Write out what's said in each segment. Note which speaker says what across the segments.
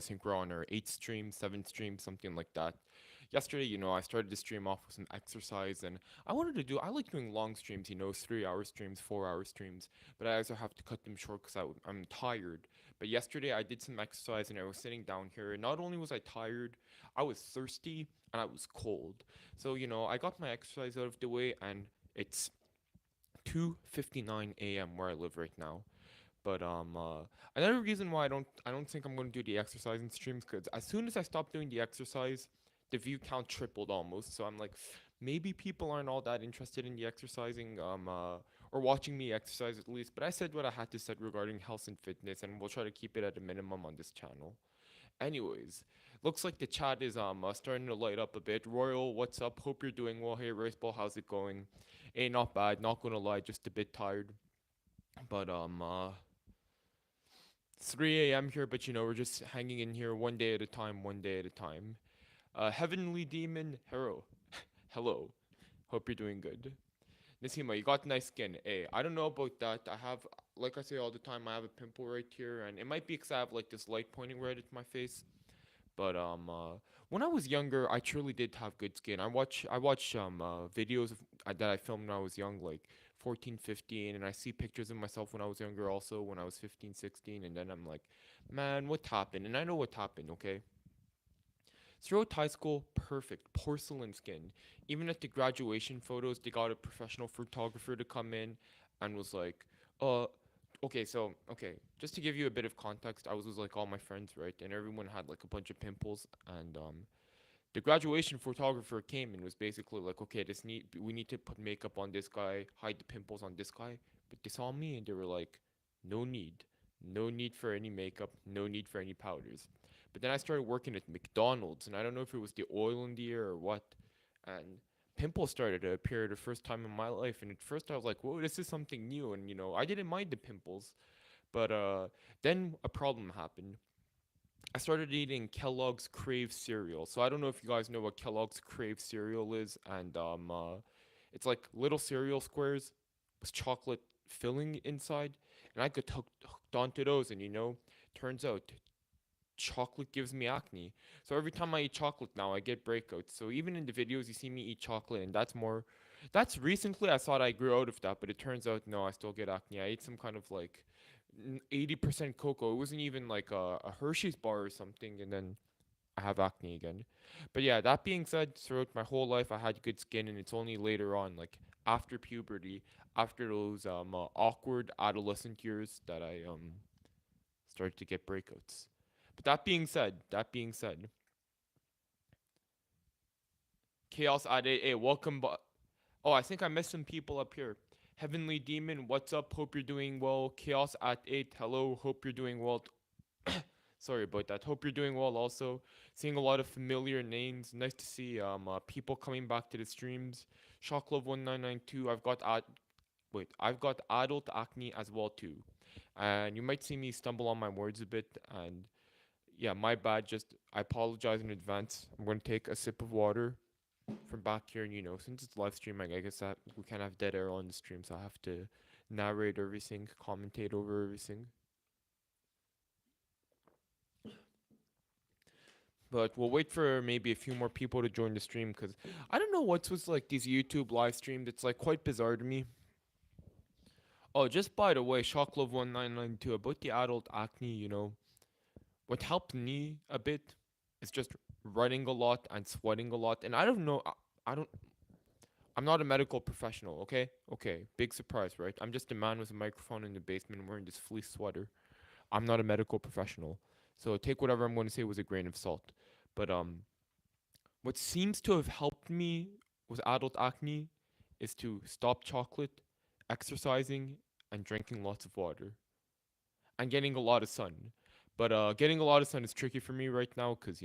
Speaker 1: I think we're on our 8th stream, 7th stream, something like that. Yesterday, I started to stream off with some exercise, and I like doing long streams, 3-hour streams, 4-hour streams, but I also have to cut them short because I'm tired. But yesterday, I did some exercise, and I was sitting down here, and not only was I tired, I was thirsty, and I was cold. So, I got my exercise out of the way, and it's 2:59 a.m. where I live right now. But another reason why I don't think I'm gonna do the exercise in streams, because as soon as I stopped doing the exercise, the view count tripled almost. So I'm like, maybe people aren't all that interested in the exercising, or watching me exercise at least. But I said what I had to say regarding health and fitness, and we'll try to keep it at a minimum on this channel. Anyways, looks like the chat is starting to light up a bit. Royal, what's up? Hope you're doing well. Hey, Raceball, how's it going? Hey, not bad. Not gonna lie, just a bit tired. But 3 a.m. here, but we're just hanging in here one day at a time, one day at a time. Heavenly Demon, Hero, hello. Hope you're doing good. Nasima, you got nice skin. Hey, I don't know about that. Like I say all the time, I have a pimple right here, and it might be because I have like this light pointing right at my face. But when I was younger, I truly did have good skin. I watch videos that I filmed when I was young, like 14, 15, and I see pictures of myself when I was younger, also when I was 15, 16, and then I'm like, man, what happened? And I know what happened. Okay, throughout high school, perfect porcelain skin. Even at the graduation photos, they got a professional photographer to come in and was like, uh, okay, just to give you a bit of context, I was with like all my friends, right? And everyone had like a bunch of pimples, and the graduation photographer came and was basically like, okay, we need to put makeup on this guy, hide the pimples on this guy. But they saw me and they were like, no need, no need for any makeup, no need for any powders. But then I started working at McDonald's, and I don't know if it was the oil in the air or what, and pimples started to appear the first time in my life. And at first I was like, whoa, this is something new, and I didn't mind the pimples. But then a problem happened. I started eating Kellogg's Crave cereal. So I don't know if you guys know what Kellogg's Crave cereal is, and it's like little cereal squares with chocolate filling inside, and I got hooked onto those, and turns out chocolate gives me acne. So every time I eat chocolate now, I get breakouts. So even in the videos, you see me eat chocolate, and that's recently I thought I grew out of that, but it turns out no, I still get acne. I ate some kind of like 80% cocoa. It wasn't even like a Hershey's bar or something, and then I have acne again. But yeah, that being said, throughout my whole life, I had good skin, and it's only later on, like after puberty, after those awkward adolescent years, that I started to get breakouts. But that being said, Chaos added, hey, welcome. Oh, I think I missed some people up here. Heavenly Demon, what's up? Hope you're doing well. Chaos at 8, hello. Hope you're doing well. Sorry about that. Hope you're doing well also. Seeing a lot of familiar names. Nice to see people coming back to the streams. Shocklove1992, I've got adult acne as well too. And you might see me stumble on my words a bit, and yeah, my bad. Just I apologize in advance. I'm gonna take a sip of water from back here, and since it's live streaming, I guess that we can't have dead air on the stream, so I have to narrate everything, commentate over everything. But we'll wait for maybe a few more people to join the stream, because I don't know what's with like these YouTube live streams. It's like quite bizarre to me. Oh, just by the way, Shocklove1992, about the adult acne, what helped me a bit is just running a lot and sweating a lot. And I don't know, I don't, I'm not a medical professional, okay? Okay, big surprise, right? I'm just a man with a microphone in the basement wearing this fleece sweater. I'm not a medical professional. So take whatever I'm going to say with a grain of salt. But what seems to have helped me with adult acne is to stop chocolate, exercising, and drinking lots of water, and getting a lot of sun. But getting a lot of sun is tricky for me right now because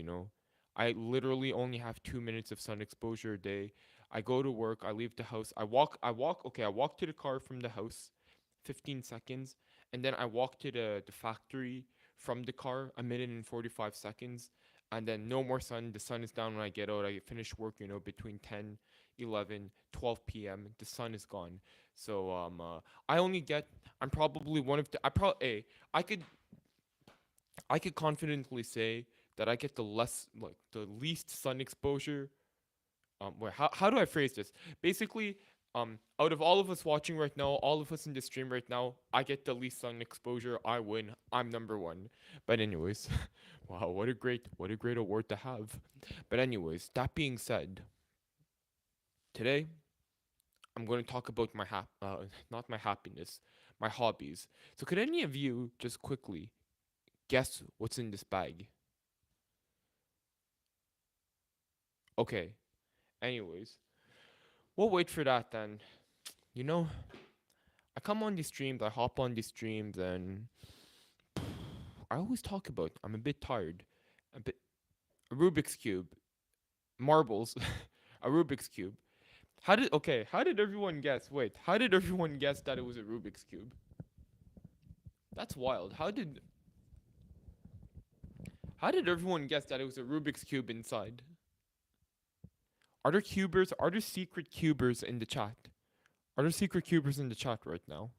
Speaker 1: I literally only have 2 minutes of sun exposure a day. I go to work, I leave the house, I walk to the car from the house, 15 seconds, and then I walk to the factory from the car, a minute and 45 seconds, and then no more sun. The sun is down when I get out. I finish work, between 10, 11, 12 p.m. The sun is gone. So I only get, I'm probably one of the, I could I could confidently say that I get the least sun exposure. How do I phrase this? Basically, out of all of us watching right now, all of us in the stream right now, I get the least sun exposure. I win. I'm number one. But anyways, wow, what a great award to have. But anyways, that being said, today I'm going to talk about not my happiness, my hobbies. So could any of you just quickly guess what's in this bag? Okay. Anyways, we'll wait for that then. You know, I come on these streams, I hop on these streams, and I always talk about I'm a bit tired. A bit a Rubik's cube, marbles, a Rubik's cube. How did everyone guess? Wait, how did everyone guess that it was a Rubik's cube? That's wild. How did everyone guess that it was a Rubik's cube inside? Are there cubers? Are there secret cubers in the chat? Are there secret cubers in the chat right now?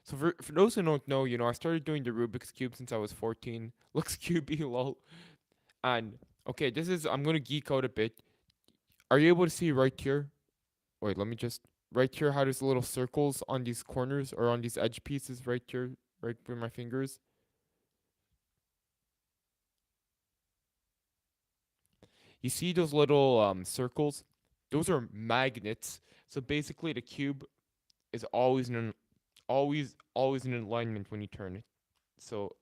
Speaker 1: So for those who don't know, I started doing the Rubik's cube since I was 14. Looks cubey, lol. And okay, I'm gonna geek out a bit. Are you able to see right here? Wait, let me just right here how there's little circles on these corners or on these edge pieces right here, right with my fingers. You see those little circles? Those are magnets. So basically the cube is always in alignment when you turn it. So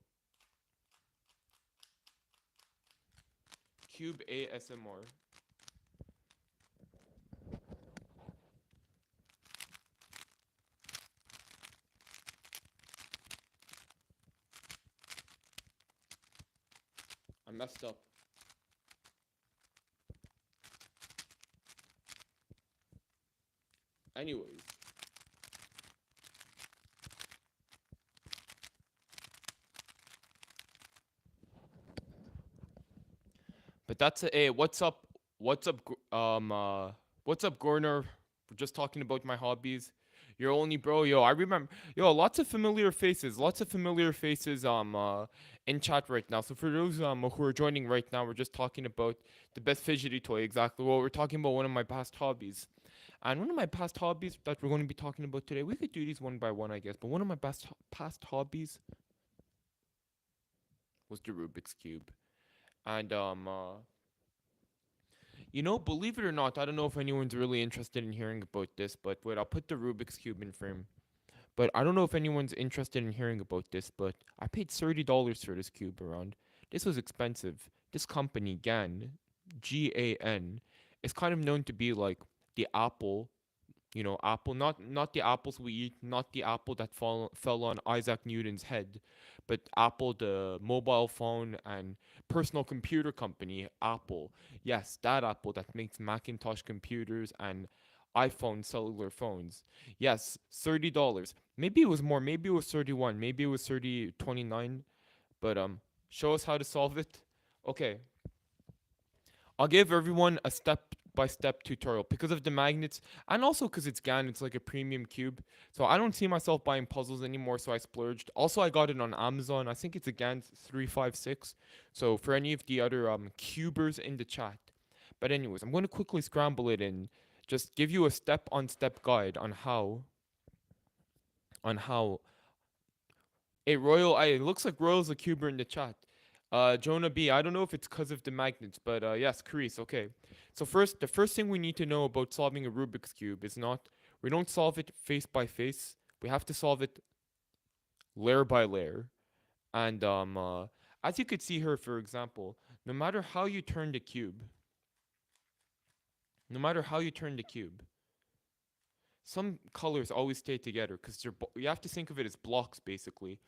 Speaker 1: cube ASMR. I messed up. Anyways. But that's a what's up? What's up? What's up, Gorner? We're just talking about my hobbies. You're only bro, yo. I remember, yo. Lots of familiar faces. Lots of familiar faces. In chat right now. So for those who are joining right now, we're just talking about the best fidgety toy. Exactly. Well, we're talking about one of my past hobbies, and one of my past hobbies that we're going to be talking about today. We could do these one by one, I guess. But one of my past hobbies was the Rubik's cube, and believe it or not, I don't know if anyone's really interested in hearing about this, but wait, I'll put the Rubik's Cube in frame. But I don't know if anyone's interested in hearing about this, but I paid $30 for this cube around. This was expensive. This company, GAN, is kind of known to be like the Apple, Apple, not the apples we eat, not the apple that fell on Isaac Newton's head, but Apple, the mobile phone and personal computer company, Apple. Yes, that Apple that makes Macintosh computers and iPhone cellular phones. Yes, $30. Maybe it was more, maybe it was 31, maybe it was 29, but show us how to solve it. Okay, I'll give everyone a step by step tutorial because of the magnets and also because it's GAN, it's like a premium cube. So I don't see myself buying puzzles anymore, so I splurged. Also, I got it on Amazon. I think it's a GAN 356. So for any of the other cubers in the chat. But anyways, I'm going to quickly scramble it and just give you a step on step guide on how it looks like Royal's a cuber in the chat. Jonah B, I don't know if it's because of the magnets, but yes, Carice, okay. So the first thing we need to know about solving a Rubik's Cube is we don't solve it face by face. We have to solve it layer by layer. And as you could see here, for example, no matter how you turn the cube, no matter how you turn the cube, some colors always stay together because you have to think of it as blocks basically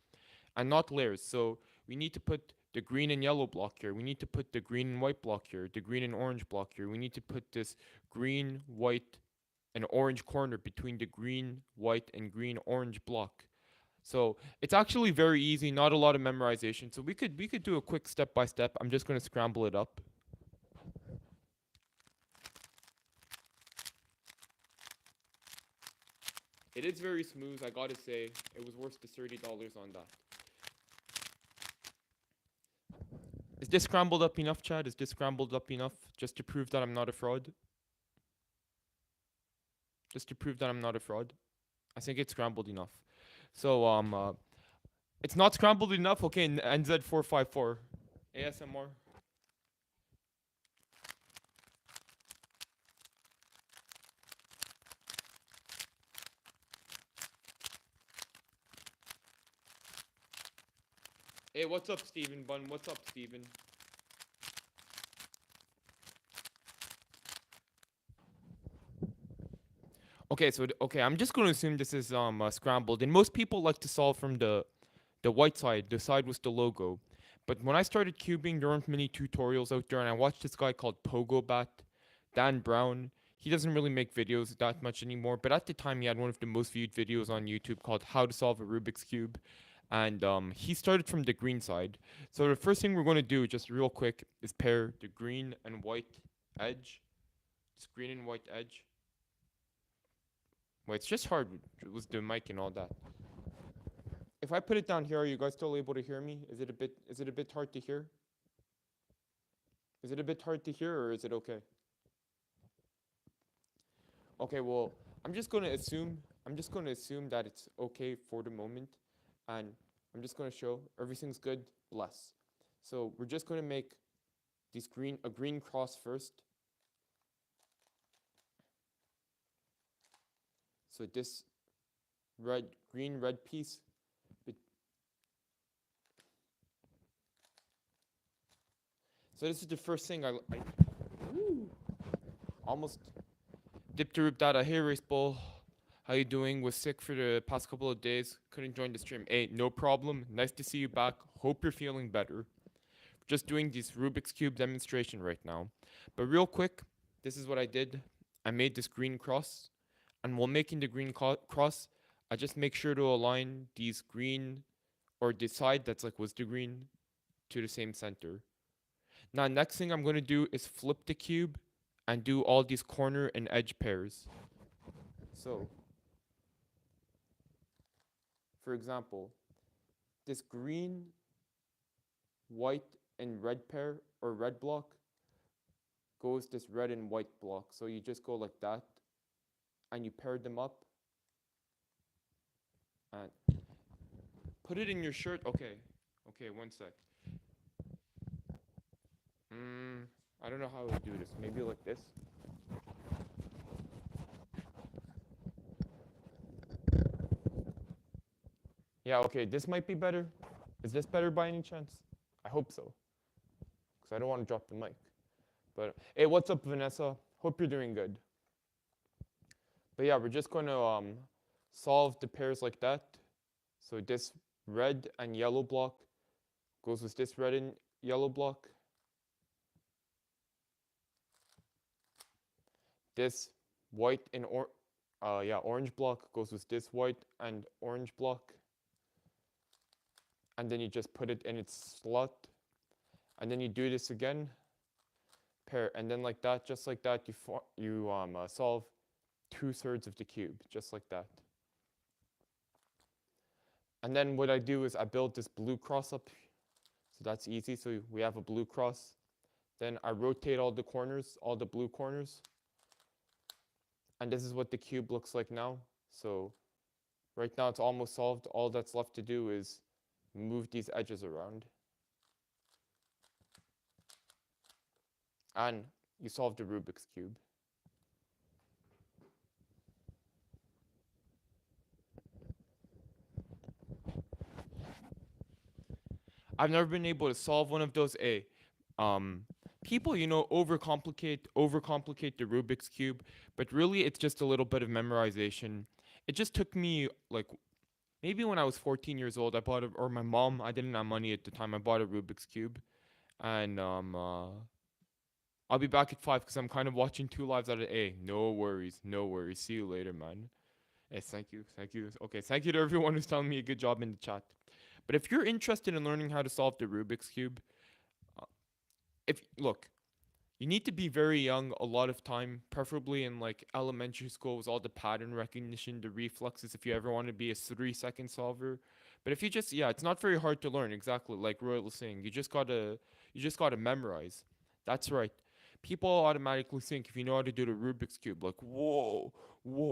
Speaker 1: and not layers. So we need to put the green and yellow block here. We need to put the green and white block here, the green and orange block here. We need to put this green, white, and orange corner between the green, white, and green orange block. So it's actually very easy, not a lot of memorization. So we could do a quick step by step. I'm just gonna scramble it up. It is very smooth, I gotta say. It was worth the $30 on that. Is this scrambled up enough, Chad? Is this scrambled up enough just to prove that I'm not a fraud? Just to prove that I'm not a fraud? I think it's scrambled enough. So it's not scrambled enough. Okay, NZ454 ASMR. Hey, what's up, Steven Bun? What's up, Steven? Okay, so okay, I'm just gonna assume this is scrambled, and most people like to solve from the white side, the side with the logo. But when I started cubing, there weren't many tutorials out there, and I watched this guy called PogoBat, Dan Brown. He doesn't really make videos that much anymore, but at the time he had one of the most viewed videos on YouTube called "How to Solve a Rubik's Cube," and he started from the green side. So the first thing we're going to do, just real quick, is pair the green and white edge. Just green and white edge. Wait, it's just hard with the mic and all that. If I put it down here, are you guys still able to hear me? Is it a bit hard to hear? Is it a bit hard to hear or is it okay? Okay, well, I'm just gonna assume that it's okay for the moment, and I'm just gonna show everything's good, bless. So we're just gonna make a green cross first. So this green red piece. So this is the first thing I almost dipped the root data. Hey race ball, how you doing? Was sick for the past couple of days. Couldn't join the stream. Hey, no problem. Nice to see you back. Hope you're feeling better. Just doing this Rubik's Cube demonstration right now. But real quick, this is what I did. I made this green cross. And while making the green cross, I just make sure to align these green, or the side that's like was the green, to the same center. Now, next thing I'm going to do is flip the cube and do all these corner and edge pairs. So, for example, this green, white, and red pair, or red block, goes this red and white block. So you just go like that, and you pair them up, and put it in your shirt. Okay, okay, one sec. I don't know how to do this. Maybe like this. Yeah, okay, this might be better. Is this better by any chance? I hope so, because I don't want to drop the mic. But hey, what's up, Vanessa? Hope you're doing good. But yeah, we're just going to solve the pairs like that. So this red and yellow block goes with this red and yellow block. This white and orange block goes with this white and orange block. And then you just put it in its slot. And then you do this again, pair, and then like that, just like that, you solve 2/3 of the cube, just like that. And then what I do is I build this blue cross up, so that's easy. So we have a blue cross. Then I rotate all the corners, all the blue corners. And this is what the cube looks like now. So right now it's almost solved. All that's left to do is move these edges around. And you solve the Rubik's Cube. I've never been able to solve one of those. People, overcomplicate the Rubik's Cube, but really it's just a little bit of memorization. It just took me like maybe when I was 14 years old, I bought it, or my mom, I didn't have money at the time, I bought a Rubik's Cube. And I'll be back at 5 because I'm kind of watching two lives out of A. No worries, no worries. See you later, man. Yes, thank you, thank you. Okay, thank you to everyone who's telling me a good job in the chat. But if you're interested in learning how to solve the Rubik's Cube, uh, if look, you need to be very young a lot of time, preferably in like elementary school with all the pattern recognition, the reflexes if you ever want to be a 3-second solver. But if you just yeah, it's not very hard to learn. Exactly like Roy was saying. You just gotta memorize. That's right. People automatically think if you know how to do the Rubik's cube, like whoa,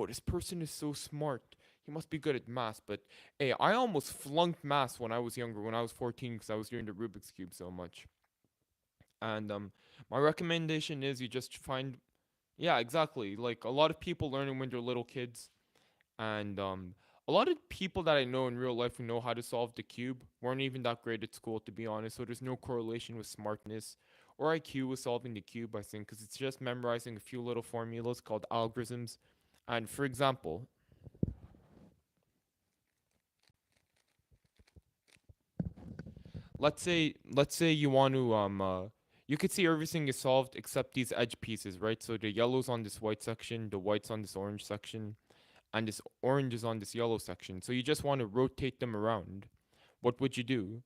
Speaker 1: this person is so smart. He must be good at math. But hey, I almost flunked math when I was younger, when I was 14, because I was doing the Rubik's cube so much. And my recommendation is you just find yeah, exactly. Like a lot of people learning when they're little kids, and a lot of people that I know in real life who know how to solve the cube weren't even that great at school, to be honest. So there's no correlation with smartness or IQ with solving the cube, I think, because it's just memorizing a few little formulas called algorithms. And for example, let's say you want to you could see everything is solved except these edge pieces, right? So the yellow's on this white section, the white's on this orange section, and this orange is on this yellow section. So you just want to rotate them around. What would you do?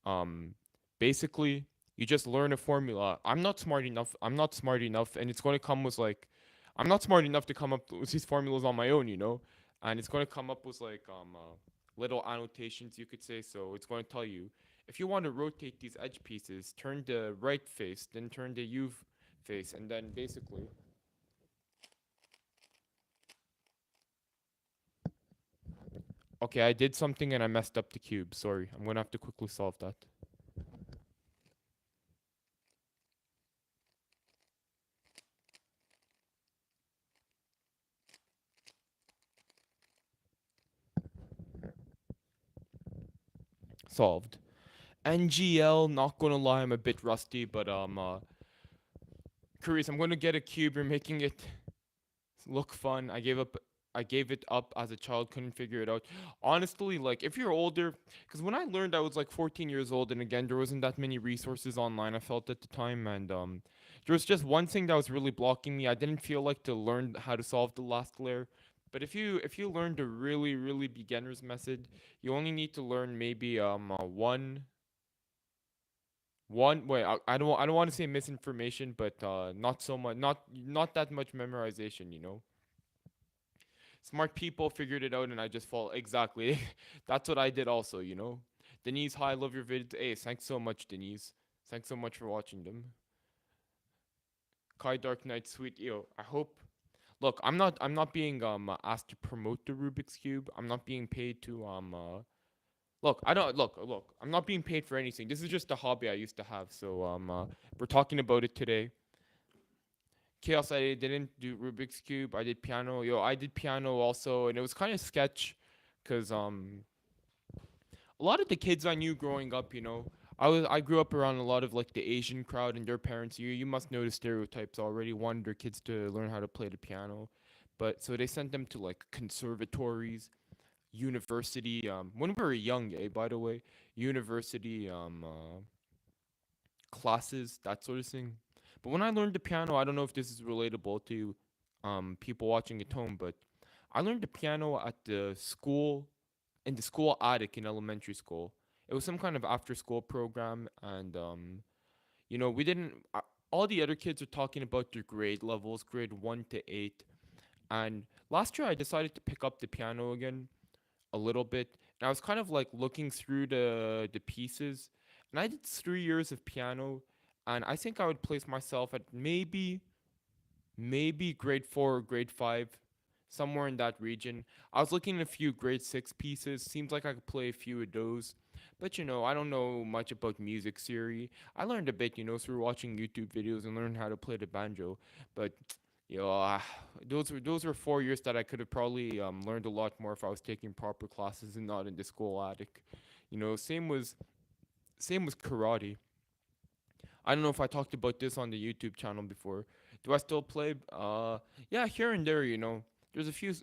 Speaker 1: Um, Basically, you just learn a formula. I'm not smart enough. I'm not smart enough, and it's going to come with like, I'm not smart enough to come up with these formulas on my own, and it's going to come up with like little annotations, you could say. So it's going to tell you if you want to rotate these edge pieces, turn the right face, then turn the U face, and then basically, okay, I did something and I messed up the cube. Sorry, I'm going to have to quickly solve that. Solved. NGL, not gonna lie, I'm a bit rusty, but curious. I'm gonna get a cube. You're making it look fun. I gave it up as a child, couldn't figure it out. Honestly, like if you're older, because when I learned I was like 14 years old, and again there wasn't that many resources online. I felt at the time, and there was just one thing that was really blocking me. I didn't feel like to learn how to solve the last layer. But if you learn the really beginner's method, you only need to learn maybe one wait, I don't want to say misinformation, but not so much, not that much memorization. Smart people figured it out, and I just fall exactly. That's what I did also. Denise, hi, I love your vids. Hey, thanks so much, Denise. Thanks so much for watching them. Kai Dark Knight, sweet yo. I hope. Look, I'm not being asked to promote the Rubik's cube. I'm not being paid to look, I don't look. I'm not being paid for anything. This is just a hobby I used to have. So we're talking about it today. Chaos, I didn't do Rubik's cube. I did piano. Yo, I did piano also, and it was kind of sketch, cause a lot of the kids I knew growing up, I grew up around a lot of like the Asian crowd and their parents. You must know the stereotypes already. Wanted their kids to learn how to play the piano, but so they sent them to like conservatories, university. When we were young, by the way, university classes, that sort of thing. But when I learned the piano, I don't know if this is relatable to people watching at home, but I learned the piano at the school, in the school attic in elementary school. It was some kind of after school program, and we didn't. All the other kids are talking about their grade levels, grade 1 to 8. And last year, I decided to pick up the piano again a little bit. And I was kind of like looking through the pieces, and I did 3 years of piano, and I think I would place myself at maybe grade 4 or grade 5, somewhere in that region. I was looking at a few grade 6 pieces. Seems like I could play a few of those. But I don't know much about music theory. I learned a bit, through watching YouTube videos and learning how to play the banjo. But those were 4 years that I could have probably learned a lot more if I was taking proper classes and not in the school attic. Same with karate. I don't know if I talked about this on the YouTube channel before. Do I still play? Yeah, here and there. There's a few.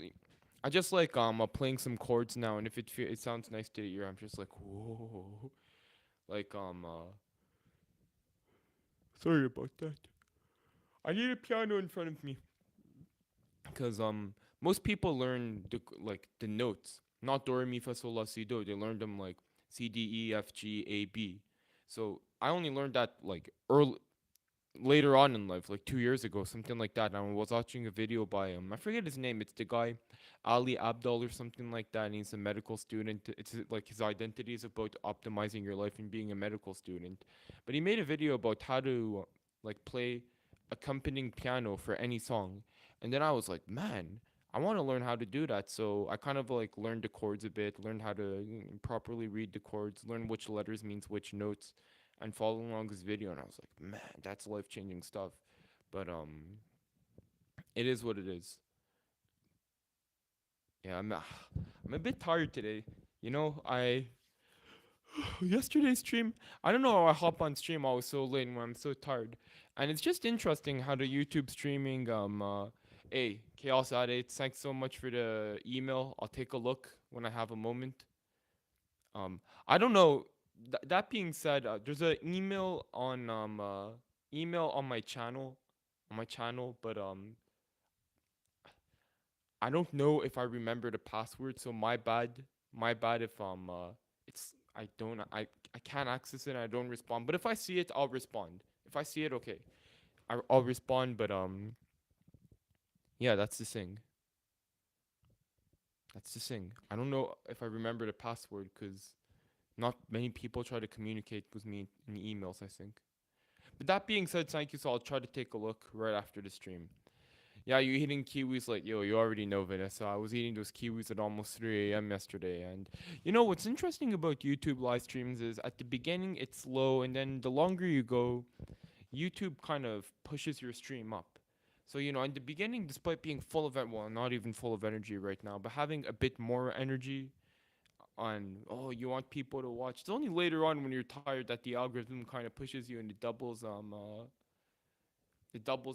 Speaker 1: I just like playing some chords now, and if it sounds nice to the ear, I'm just like whoa. Like sorry about that. I need a piano in front of me, because most people learn the notes, not do re mi fa sol la si do. They learn them like C D E F G A B. So I only learned that like early, later on in life, like 2 years ago, something like that. And I was watching a video by I forget his name. It's the guy, Ali Abdul or something like that. And he's a medical student. It's like his identity is about optimizing your life and being a medical student. But he made a video about how to like play accompanying piano for any song. And then I was like, man, I want to learn how to do that. So I kind of like learned the chords a bit, learned how to properly read the chords, learn which letters means which notes, and follow along his video. And I was like, man, that's life changing stuff. But it is what it is. Yeah, I'm a bit tired today. You know, I yesterday's stream. I don't know how I hop on stream always so late when I'm so tired, and it's just interesting how the YouTube streaming. Hey, Chaos at 8, thanks so much for the email. I'll take a look when I have a moment. I don't know. That being said, there's an email on my channel, but I don't know if I remember the password, so my bad if it's I can't access it and I don't respond. But if I see it, I'll respond. If I see it, okay, I'll respond. But yeah, that's the thing. That's the thing. I don't know if I remember the password because not many people try to communicate with me in emails, I think. But that being said, thank you. So I'll try to take a look right after the stream. Yeah, you eating kiwis like yo, you already know, Vanessa. I was eating those kiwis at almost 3 a.m. yesterday. And you know what's interesting about YouTube live streams is at the beginning it's slow, and then the longer you go, YouTube kind of pushes your stream up. So, you know, in the beginning, despite being full of, well, not even full of energy right now, but having a bit more energy on, oh, you want people to watch. It's only later on when you're tired that the algorithm kind of pushes you and it doubles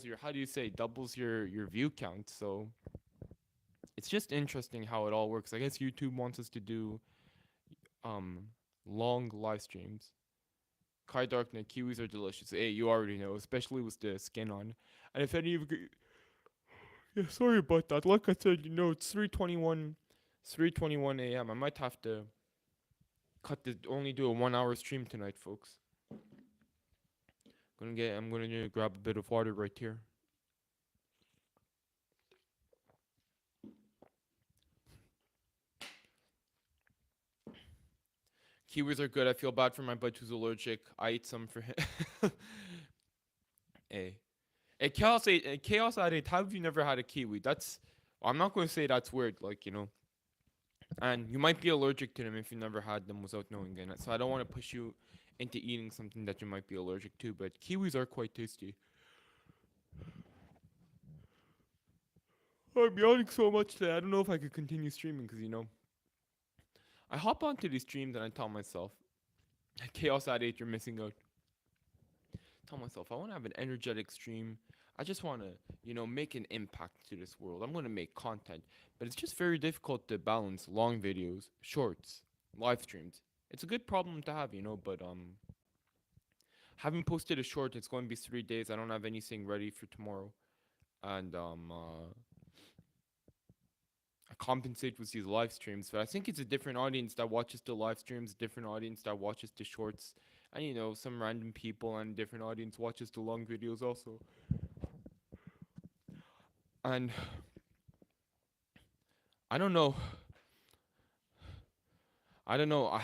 Speaker 1: your, how do you say, doubles your view count. So it's just interesting how it all works. I guess YouTube wants us to do um long live streams. Kai Darknet, kiwis are delicious. Hey, you already know, especially with the skin on. And if any of you, yeah, sorry about that. Like I said, you know, it's 3:21, 3:21 a.m. I might have to only do a 1 hour stream tonight, folks. I'm gonna grab a bit of water right here. Kiwis are good. I feel bad for my bud who's allergic. I ate some for him. Hey, hey, Chaos 8. How have you never had a kiwi? That's, I'm not going to say that's weird. Like, you know, and you might be allergic to them if you never had them without knowing it. So I don't want to push you into eating something that you might be allergic to. But kiwis are quite tasty. I'm yawning so much today. I don't know if I could continue streaming because, you know, I hop onto these streams and I tell myself, Chaos at 8, you're missing out. Tell myself, I want to have an energetic stream. I just want to, you know, make an impact to this world. I'm going to make content. But it's just very difficult to balance long videos, shorts, live streams. It's a good problem to have, you know, but haven't posted a short. It's going to be 3 days. I don't have anything ready for tomorrow. And I compensate with these live streams, but I think it's a different audience that watches the live streams, different audience that watches the shorts, and you know, some random people and different audience watches the long videos also. And I don't know, I don't know. I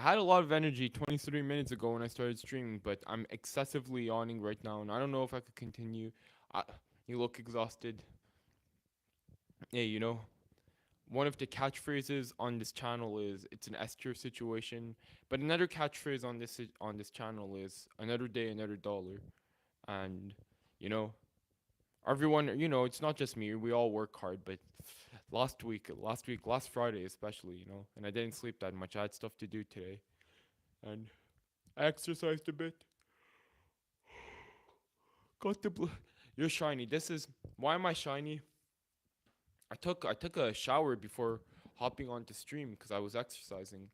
Speaker 1: had a lot of energy 23 minutes ago when I started streaming, but I'm excessively yawning right now, and I don't know if I could continue. I, you look exhausted. Hey, you know, one of the catchphrases on this channel is it's an S tier situation, but another catchphrase on this channel is another day, another dollar, and you know everyone, you know, it's not just me. We all work hard, but last Friday especially, you know, and I didn't sleep that much. I had stuff to do today, and I exercised a bit. Got the blue. You're shiny. This is why am I shiny? I took a shower before hopping on to stream because I was exercising.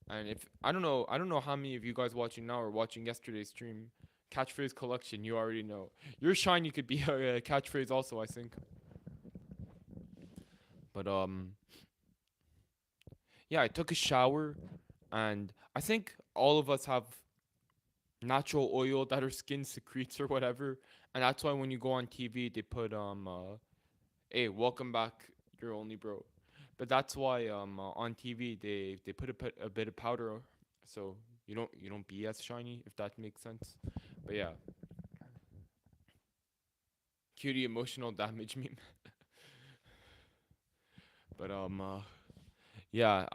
Speaker 1: And if I don't know how many of you guys watching now are watching yesterday's stream. Catchphrase collection, you already know. Your shiny could be a catchphrase also, I think. But yeah, I took a shower, and I think all of us have natural oil that our skin secretes or whatever. And that's why when you go on TV, they put hey, welcome back, you're only bro. But that's why on TV they put a bit of powder, so you don't be as shiny, if that makes sense. But yeah, cutie emotional damage meme. But yeah,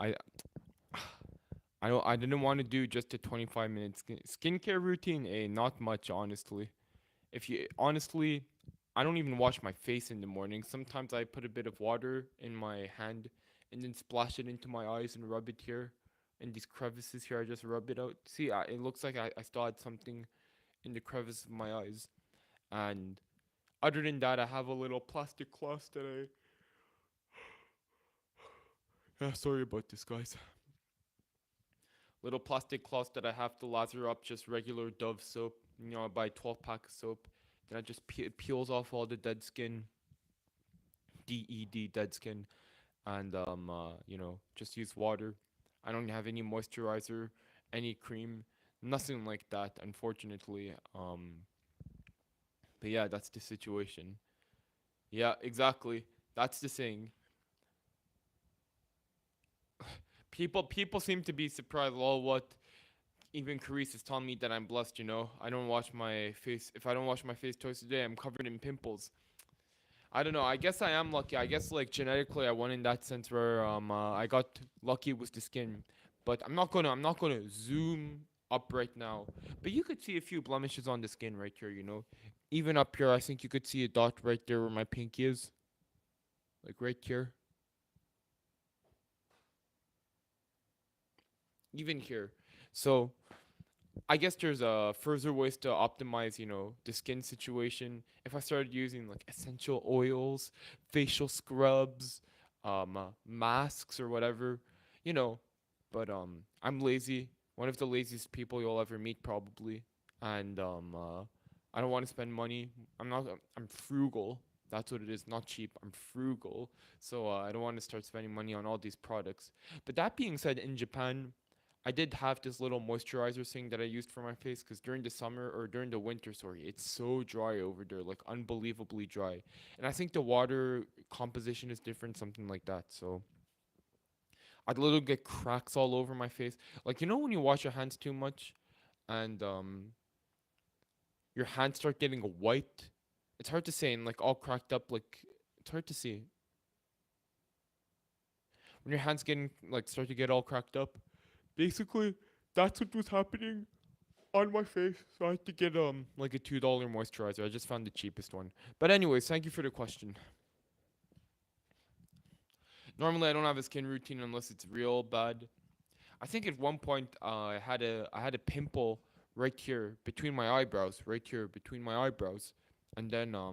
Speaker 1: I didn't want to do just a 25-minute skincare routine. Not much, honestly. If you honestly, I don't even wash my face in the morning. Sometimes I put a bit of water in my hand and then splash it into my eyes and rub it here. In these crevices here, I just rub it out. See, it looks like I still had something in the crevice of my eyes. And other than that, I have a little plastic cloth that I. Sorry about this, guys. Little plastic cloth that I have to lather up just regular Dove soap. I buy 12 pack of soap. Then I just it peels off all the dead skin, dead skin, and just use water. I don't have any moisturizer, any cream, nothing like that, unfortunately. But yeah, that's the situation. Yeah, exactly. That's the thing. People seem to be surprised. Well, what even Carice is telling me that I'm blessed. I don't wash my face. If I don't wash my face twice a day, I'm covered in pimples. I don't know. I guess I am lucky. I guess like genetically, I won in that sense where I got lucky with the skin. But I'm not gonna zoom up right now. But you could see a few blemishes on the skin right here. Even up here, I think you could see a dot right there where my pinky is, like right here. Even here. So I guess there's further ways to optimize, the skin situation. If I started using like essential oils, facial scrubs, masks or whatever, you know. But I'm lazy. One of the laziest people you'll ever meet, probably. And I don't want to spend money. I'm not. I'm frugal. That's what it is. Not cheap. I'm frugal. So I don't want to start spending money on all these products. But that being said, in Japan, I did have this little moisturizer thing that I used for my face because during the summer or during the winter, sorry, it's so dry over there, like unbelievably dry. And I think the water composition is different, something like that. So I'd literally get cracks all over my face. Like when you wash your hands too much and your hands start getting white. It's hard to say and like all cracked up. Like it's hard to see when your hands getting like start to get all cracked up. Basically, that's what was happening on my face. So I had to get like a $2 moisturizer. I just found the cheapest one. But anyways, thank you for the question. Normally I don't have a skin routine unless it's real bad. I think at one point I had a pimple right here between my eyebrows, right here between my eyebrows, and then I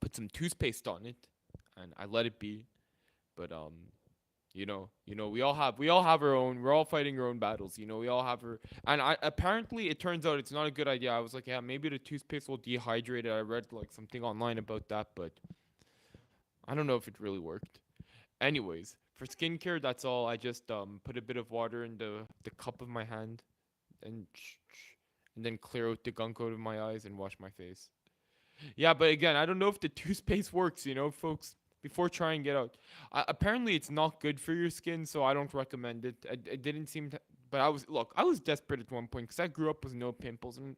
Speaker 1: put some toothpaste on it, and I let it be. But we all have our own. We're all fighting our own battles. We all have our. And apparently it turns out it's not a good idea. I was like, yeah, maybe the toothpaste will dehydrate it. I read like something online about that, but I don't know if it really worked. Anyways, for skincare, that's all. I just put a bit of water in the cup of my hand, and and then clear out the gunk out of my eyes and wash my face. Yeah, but again, I don't know if the toothpaste works, folks. Before trying it out, apparently it's not good for your skin, so I don't recommend it. It didn't seem to, but I was desperate at one point because I grew up with no pimples, and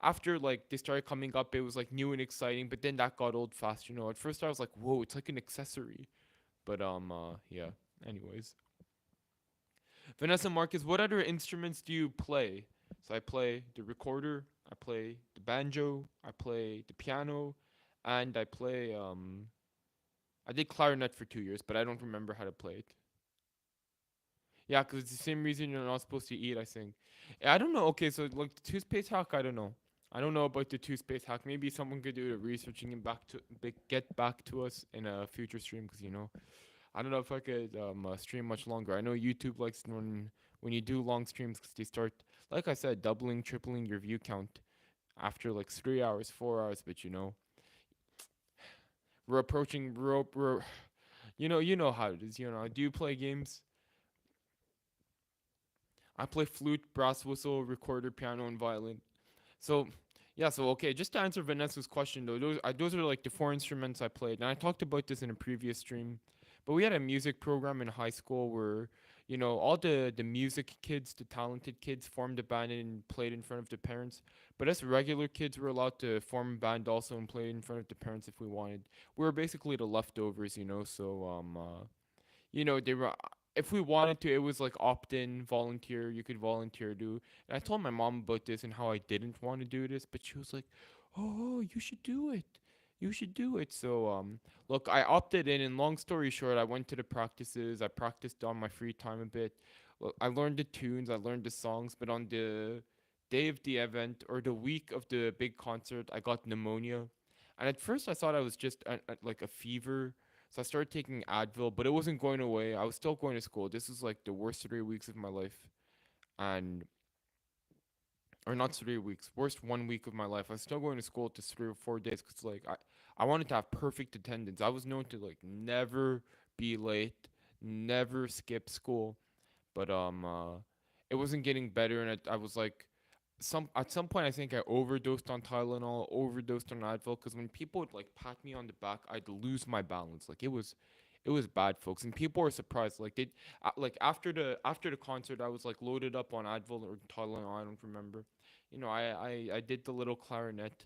Speaker 1: after like they started coming up, it was like new and exciting. But then that got old fast, At first, I was like, "Whoa, it's like an accessory," but yeah. Anyways, Vanessa Marcus, what other instruments do you play? So I play the recorder, I play the banjo, I play the piano, and I did clarinet for 2 years, but I don't remember how to play it. Yeah, because it's the same reason you're not supposed to eat, I think. I don't know. Okay, so like the toothpaste hack, I don't know. I don't know about the toothpaste hack. Maybe someone could do the researching and get back to us in a future stream because I don't know if I could stream much longer. I know YouTube likes when you do long streams because they start, like I said, doubling, tripling your view count after like 3 hours, 4 hours. But we're approaching. You know how it is. Do you play games? I play flute, brass whistle, recorder, piano, and violin. So, yeah, so okay, just to answer Vanessa's question though, those are like the four instruments I played. And I talked about this in a previous stream, but we had a music program in high school where, all the music kids, the talented kids formed a band and played in front of the parents. But us regular kids were allowed to form a band also and play in front of the parents if we wanted. We were basically the leftovers, so they were, if we wanted to, it was like opt in, volunteer. You could volunteer do. And I told my mom about this and how I didn't want to do this, but she was like, "Oh, you should do it. You should do it." So look, I opted in, and long story short, I went to the practices. I practiced on my free time a bit. Well, I learned the tunes, I learned the songs, but on the day of the event or the week of the big concert, I got pneumonia. And at first, I thought I was just like a fever, so I started taking Advil, but it wasn't going away. I was still going to school. This is like the worst 3 weeks of my life. And, or not 3 weeks, worst 1 week of my life. I was still going to school to 3 or 4 days because, like, I wanted to have perfect attendance. I was known to, like, never be late, never skip school. But, it wasn't getting better. And I was like, at some point I think I overdosed on Tylenol, overdosed on Advil, because when people would like pat me on the back, I'd lose my balance. Like it was bad, folks, and people were surprised. Like they, like after the concert, I was like loaded up on Advil or Tylenol. I don't remember. I did the little clarinet,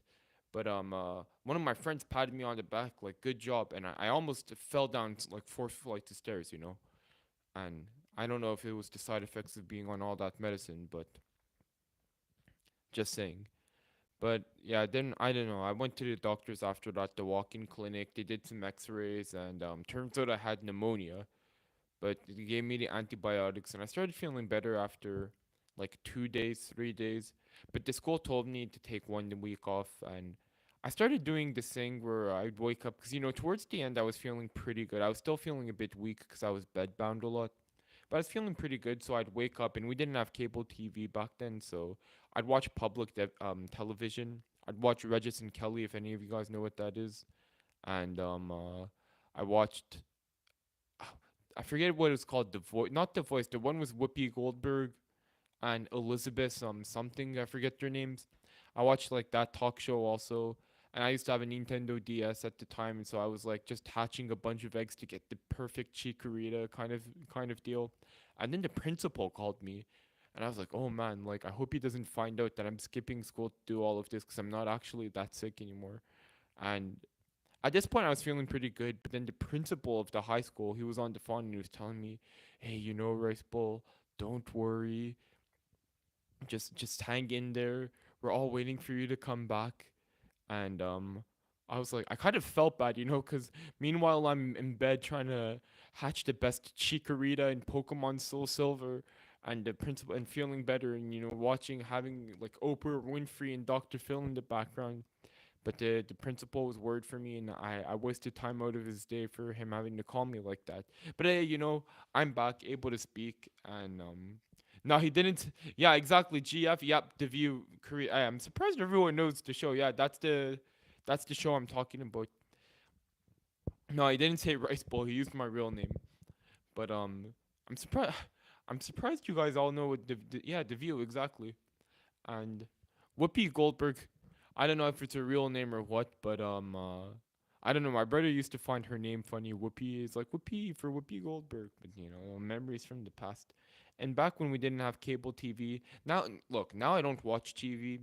Speaker 1: but one of my friends patted me on the back, like good job, and I almost fell down like 4 flights of stairs, and I don't know if it was the side effects of being on all that medicine, but just saying. But yeah, then I don't know. I went to the doctors after that, the walk-in clinic. They did some X-rays, and turns out I had pneumonia. But they gave me the antibiotics, and I started feeling better after like 2 days, 3 days. But the school told me to take 1 week off, and I started doing this thing where I'd wake up because towards the end I was feeling pretty good. I was still feeling a bit weak because I was bedbound a lot. But I was feeling pretty good, so I'd wake up, and we didn't have cable TV back then, so I'd watch public television. I'd watch Regis and Kelly, if any of you guys know what that is, and I watched. I forget what it was called. The Voice, not the Voice. The one was Whoopi Goldberg and Elizabeth something. I forget their names. I watched like that talk show also. And I used to have a Nintendo DS at the time, and so I was like just hatching a bunch of eggs to get the perfect chikorita kind of deal. And then the principal called me, and I was like, "Oh man, like I hope he doesn't find out that I'm skipping school to do all of this because I'm not actually that sick anymore." And at this point, I was feeling pretty good. But then the principal of the high school, he was on the phone and he was telling me, "Hey, Rice Bowl, don't worry, just hang in there. We're all waiting for you to come back." And I was like, I kind of felt bad, because meanwhile I'm in bed trying to hatch the best Chikorita in Pokemon Soul Silver, and the principal and feeling better, and watching having like Oprah Winfrey and Dr. Phil in the background. But the principal was worried for me, and I wasted time out of his day for him having to call me like that. But hey, I'm back, able to speak, and no, he didn't. Yeah, exactly. GF. Yep, the view. Korea. I'm surprised everyone knows the show. Yeah, that's the show I'm talking about. No, he didn't say Rice Bowl. He used my real name. But I'm surprised. I'm surprised you guys all know what the view exactly. And Whoopi Goldberg. I don't know if it's a real name or what, but I don't know. My brother used to find her name funny. Whoopi is like Whoopi for Whoopi Goldberg, but memories from the past. And back when we didn't have cable TV, now look, now I don't watch TV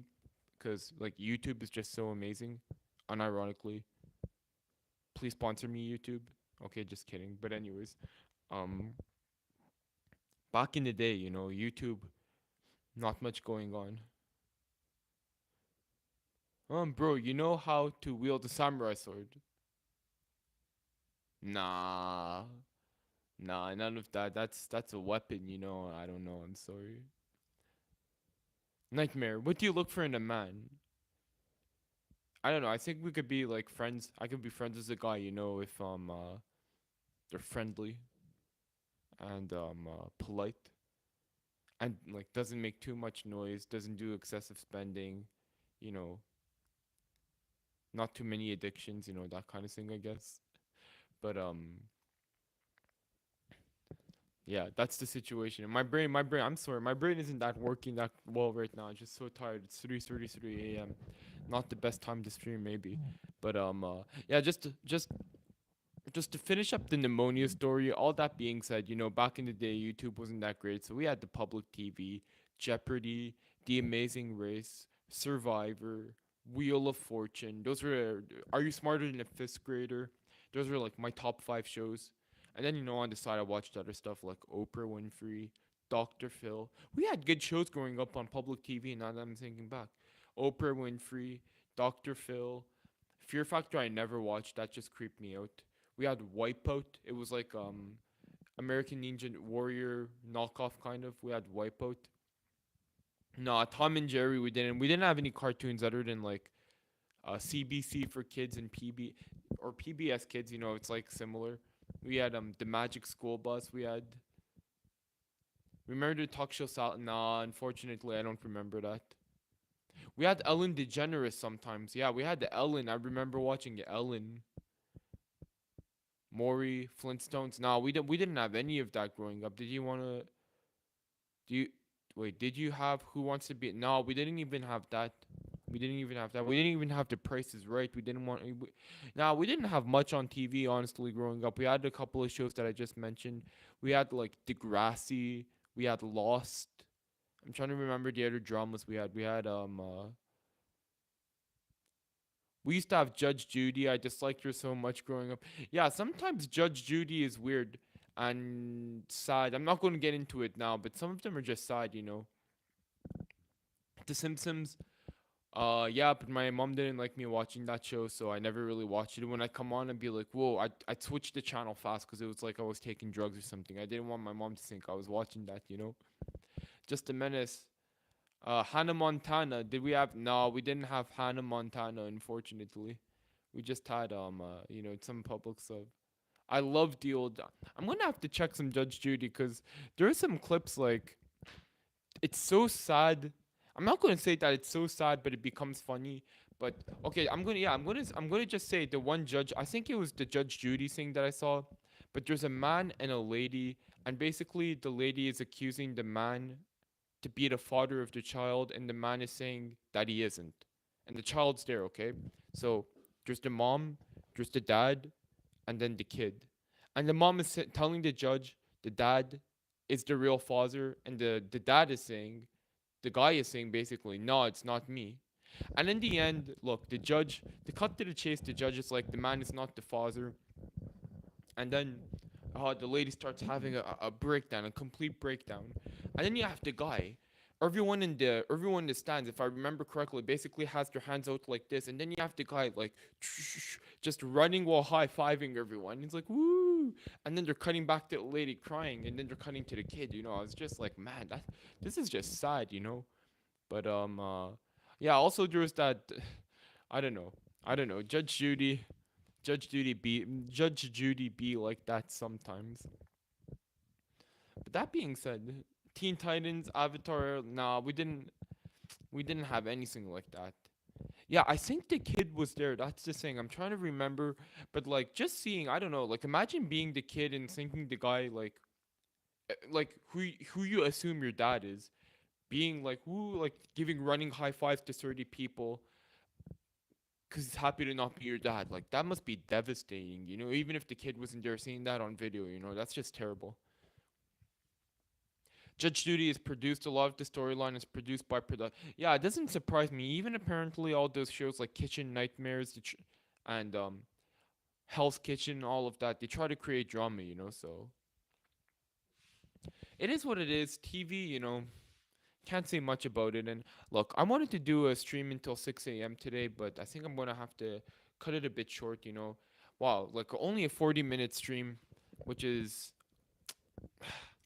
Speaker 1: because like YouTube is just so amazing. Unironically, please sponsor me, YouTube. Okay, just kidding. But anyways, um, back in the day, YouTube, not much going on. Bro, you know how to wield a samurai sword? Nah, nah, none of that. That's a weapon, I don't know. I'm sorry. Nightmare. What do you look for in a man? I don't know. I think we could be like friends. I could be friends with a guy, if they're friendly and polite and like doesn't make too much noise, doesn't do excessive spending, you know, not too many addictions, that kind of thing, I guess. But Yeah, that's the situation. And my brain. I'm sorry, my brain isn't that working that well right now. I'm just so tired. It's 3:33 a.m. Not the best time to stream, maybe, but yeah, just to finish up the pneumonia story. All that being said, back in the day, YouTube wasn't that great, so we had the public TV, Jeopardy, The Amazing Race, Survivor, Wheel of Fortune. Those were Are You Smarter Than a Fifth Grader? Those were like my top five shows. And then on the side, I watched other stuff like Oprah Winfrey, Dr. Phil. We had good shows growing up on public TV. Now that I'm thinking back, Oprah Winfrey, Dr. Phil, Fear Factor. I never watched. That just creeped me out. We had Wipeout. It was like American Ninja Warrior knockoff kind of. We had Wipeout. No, Tom and Jerry. We didn't have any cartoons other than like CBC for kids and PBS Kids. It's like similar. We had the Magic School Bus. We had. Remember the talk show Sal? Nah, unfortunately, I don't remember that. We had Ellen DeGeneres sometimes. Yeah, we had the Ellen. I remember watching Ellen. Maury, Flintstones. Nah, we didn't have any of that growing up. Did you wanna do you wait, did you have Who Wants to Be? No, we didn't even have that. We didn't even have that. We didn't even have The Price is Right. We didn't want Nah, we didn't have much on TV honestly growing up. We had a couple of shows that I just mentioned. We had like Degrassi, we had Lost. I'm trying to remember the other dramas we had. We used to have Judge Judy. I disliked her so much growing up. Yeah, sometimes Judge Judy is weird and sad. I'm not going to get into it now, but some of them are just sad. The Simpsons. Yeah, but my mom didn't like me watching that show, so I never really watched it. When I come on and be like, whoa, I'd switch the channel fast because it was like I was taking drugs or something. I didn't want my mom to think I was watching that. Just a menace. Hannah Montana. Did we have? No, we didn't have Hannah Montana. Unfortunately, we just had some public stuff. I love the old. I'm gonna have to check some Judge Judy because there are some clips like it's so sad. I'm not gonna say that it's so sad, but it becomes funny. But okay, I'm gonna just say the one judge. I think it was the Judge Judy thing that I saw. But there's a man and a lady, and basically the lady is accusing the man to be the father of the child, and the man is saying that he isn't. And the child's there, okay? So there's the mom, there's the dad, and then the kid. And the mom is telling the judge the dad is the real father, and the dad is saying, the guy is saying basically, no, it's not me. And in the end, look, the cut to the chase, the judge is like, the man is not the father. And then the lady starts having a breakdown, a complete breakdown. And then you have the guy. Everyone in the stands, if I remember correctly, basically has their hands out like this, and then you have the guy like just running while high fiving everyone. He's like woo, and then they're cutting back to the lady crying, and then they're cutting to the kid. I was just like, man, this is just sad. But yeah. Also, there was that. I don't know. I don't know. Judge Judy be like that sometimes. But that being said, Teen Titans, Avatar, nah, we didn't have anything like that. Yeah, I think the kid was there. That's the thing. I'm trying to remember, but like just seeing, I don't know, like imagine being the kid and thinking the guy like who you assume your dad is, being like who like giving running high fives to 30 people because he's happy to not be your dad. Like that must be devastating, even if the kid wasn't there seeing that on video, that's just terrible. Judge Judy is produced. A lot of the storyline is produced by production. Yeah, it doesn't surprise me. Even apparently all those shows like Kitchen Nightmares and Hell's Kitchen, all of that, they try to create drama. So it is what it is. TV, can't say much about it. And look, I wanted to do a stream until 6 a.m. today, but I think I'm gonna have to cut it a bit short. Wow, like only a 40-minute stream, which is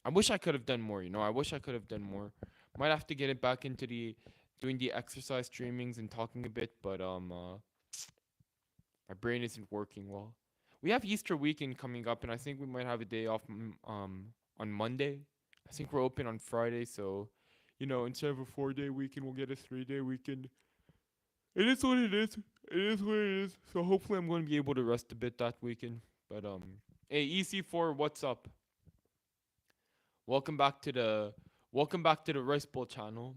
Speaker 1: I wish I could have done more. I wish I could have done more. Might have to get it back into the doing the exercise streamings and talking a bit, but my brain isn't working well. We have Easter weekend coming up, and I think we might have a day off on Monday. I think we're open on Friday, so instead of a 4-day weekend, we'll get a 3-day weekend. It is what it is. It is what it is. So hopefully, I'm going to be able to rest a bit that weekend. But hey, EC4, what's up? Welcome back to the welcome back to the Rice Bowl channel.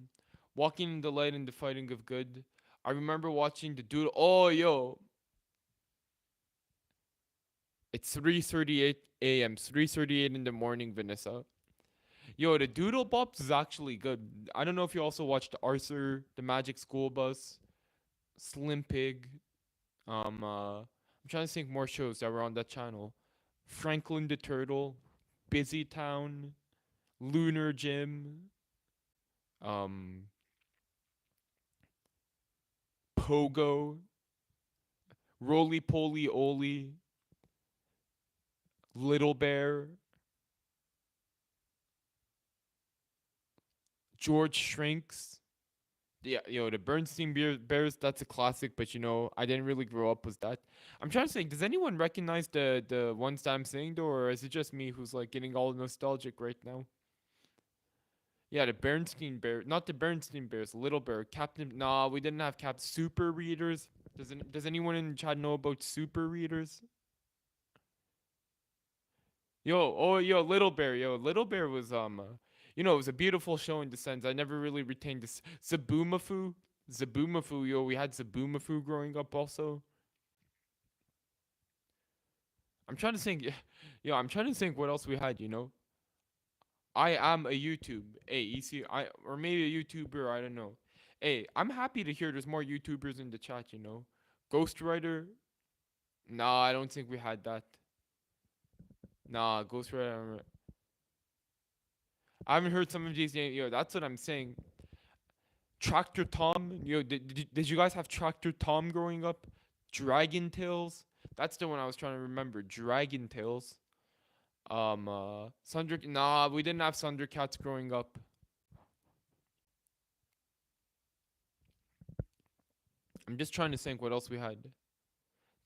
Speaker 1: Walking in the light and the fighting of good. I remember watching the dude. Oh yo, it's 3:38 a.m. 3:38 in the morning, Vanessa. Yo, the Doodle Bops is actually good. I don't know if you also watched Arthur, the Magic School Bus, Slim Pig. I'm trying to think more shows that were on that channel. Franklin the Turtle, Busy Town, Lunar Gym, um, Pogo, Roly Poly Oly, Little Bear, George Shrinks. Yeah, the Bernstein Bears. That's a classic, but I didn't really grow up with that. I'm trying to think. Does anyone recognize the ones that I'm saying though, or is it just me who's like getting all nostalgic right now? Yeah, the Bernstein Bear, not the Bernstein Bears. Little Bear, Captain. Nah, we didn't have Cap. Super Readers. Does anyone in the chat know about Super Readers? Little Bear, Little Bear was it was a beautiful show in the sense I never really retained this Zaboomafoo, we had Zaboomafoo growing up also. I'm trying to think, I'm trying to think what else we had. I am a YouTube, hey, or maybe a YouTuber, I don't know. Hey, I'm happy to hear there's more YouTubers in the chat. Ghostwriter, nah, I don't think we had that. Nah, Ghostwriter, I haven't heard some of these names. That's what I'm saying. Tractor Tom. Did you guys have Tractor Tom growing up? Dragon Tales. That's the one I was trying to remember. Dragon Tales. Thunder. Nah, we didn't have Thundercats growing up. I'm just trying to think what else we had.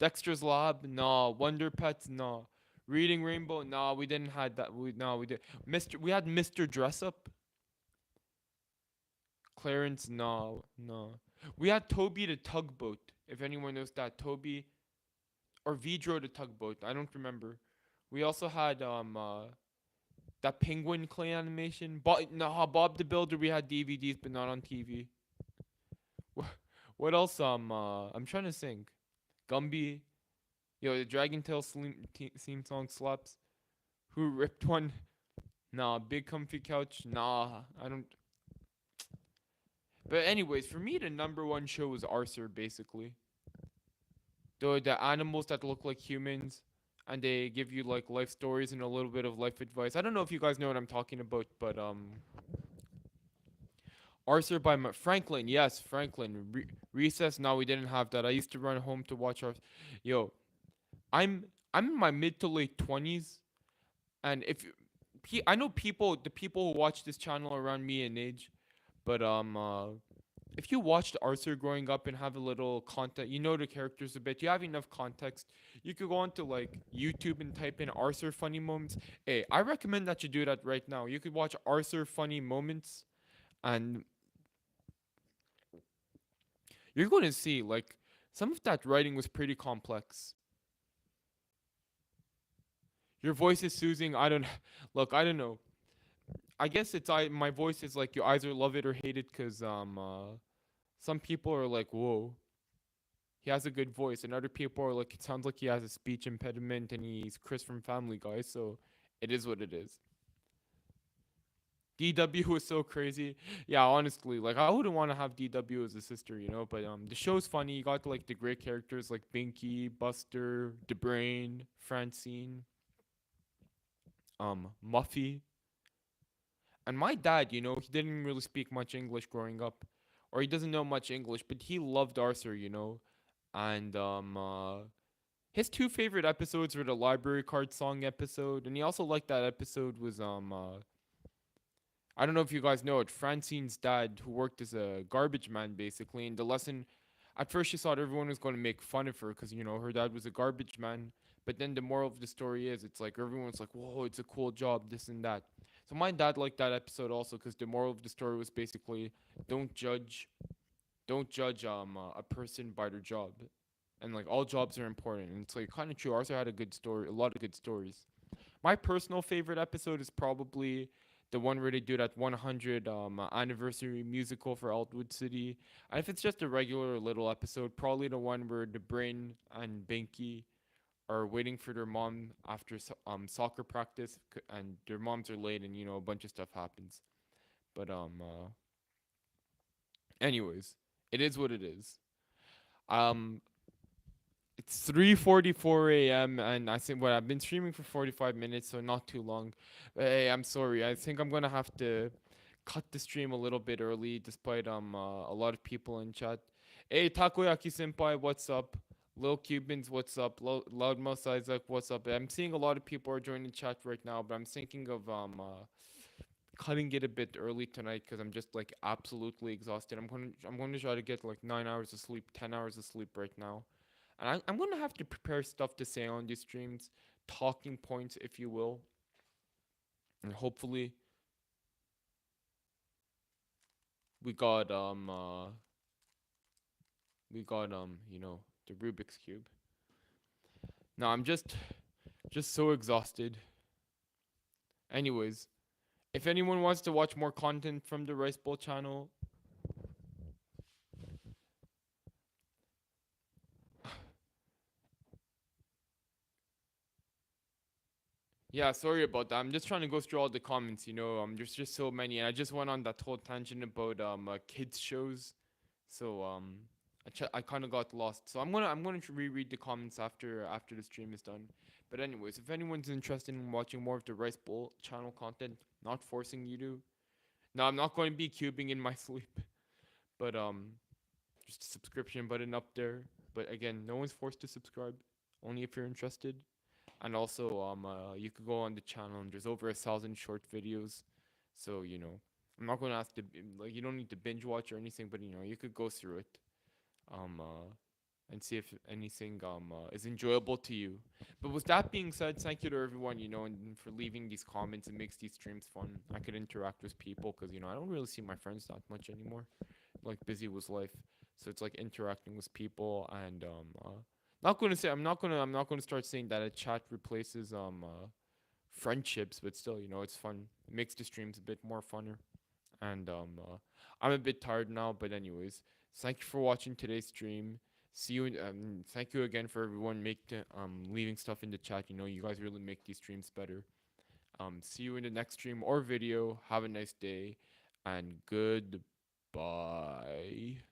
Speaker 1: Dexter's Lab. Nah. Wonder Pets. Nah. Reading Rainbow. Nah, we didn't had that. We did. We had Mr. Dress Up. Clarence. No, no. We had Toby the Tugboat. If anyone knows that, Toby or Vidro the Tugboat. I don't remember. We also had that Penguin clay animation. No, Bob the Builder. We had DVDs, but not on TV. What else? I'm trying to think. Gumby. The Dragon Tail theme song slaps. Who ripped one? Nah, Big Comfy Couch. Nah, I don't. But anyways, for me, the number one show was Arthur, basically. The animals that look like humans, and they give you like life stories and a little bit of life advice. I don't know if you guys know what I'm talking about, but Arthur by Franklin. Yes, Franklin. Recess. No, we didn't have that. I used to run home to watch Arthur. Yo, I'm in my mid to late 20s, and I know the people who watch this channel around me in age, but if you watched Arthur growing up and have a little context, you know the characters a bit, you have enough context, you could go onto like YouTube and type in Arthur funny moments. Hey, I recommend that you do that right now. You could watch Arthur funny moments, and you're going to see like some of that writing was pretty complex. Your voice is soothing. I don't look. I don't know. I guess my voice is like you either love it or hate it because some people are like, whoa, he has a good voice, and other people are like, it sounds like he has a speech impediment and he's Chris from Family Guy, so it is what it is. DW was so crazy. Yeah, honestly, like I wouldn't want to have DW as a sister. But the show's funny. You got like the great characters like Binky, Buster, the Brain, Francine, Muffy. And my dad, he didn't really speak much English growing up, or he doesn't know much English, but he loved Arthur. And his two favorite episodes were the library card song episode, and he also liked that episode was I don't know if you guys know it, Francine's dad, who worked as a garbage man basically. And the lesson, at first she thought everyone was going to make fun of her because her dad was a garbage man. But then the moral of the story is, it's like everyone's like, whoa, it's a cool job, this and that. So my dad liked that episode also because the moral of the story was basically, don't judge, don't judge a person by their job, and like all jobs are important. And it's like kind of true. Arthur had a good story, a lot of good stories. My personal favorite episode is probably the one where they do that 100 anniversary musical for Altwood City. And if it's just a regular little episode, probably the one where the Brain and Binky are waiting for their mom after soccer practice, and their moms are late, and a bunch of stuff happens. But anyways, it is what it is. Um, it's 3:44 a.m. and I think I've been streaming for 45 minutes, so not too long. But hey, I'm sorry. I think I'm gonna have to cut the stream a little bit early, despite a lot of people in chat. Hey, Takoyaki Senpai, what's up? Lil Cubans, what's up? Loudmouth Isaac, what's up? I'm seeing a lot of people are joining chat right now, but I'm thinking of cutting it a bit early tonight because I'm just like absolutely exhausted. I'm going to try to get like 9 hours of sleep, 10 hours of sleep right now, and I'm going to have to prepare stuff to say on these streams, talking points, if you will, and hopefully we got the Rubik's cube. No, I'm just so exhausted. Anyways, if anyone wants to watch more content from the Rice Bowl channel, yeah, sorry about that. I'm just trying to go through all the comments. There's just so many, and I just went on that whole tangent about kids shows, so I kind of got lost. So I'm gonna reread the comments after the stream is done. But anyways, if anyone's interested in watching more of the Rice Bowl channel content, not forcing you to. No, I'm not going to be cubing in my sleep, but just a subscription button up there. But again, no one's forced to subscribe. Only if you're interested. And also, you could go on the channel and there's over 1,000 short videos. So I'm not gonna ask to like you don't need to binge watch or anything, but you could go through it, um, uh, and see if anything is enjoyable to you. But with that being said, thank you to everyone and for leaving these comments. It makes these streams fun. I could interact with people because I don't really see my friends that much anymore. Like busy with life, so it's like interacting with people and not gonna say I'm not gonna start saying that a chat replaces friendships, but still it's fun. It makes the streams a bit more funner. And I'm a bit tired now, but anyways, thank you for watching today's stream. See you. Thank you again for everyone leaving stuff in the chat. You guys really make these streams better. See you in the next stream or video. Have a nice day, and goodbye.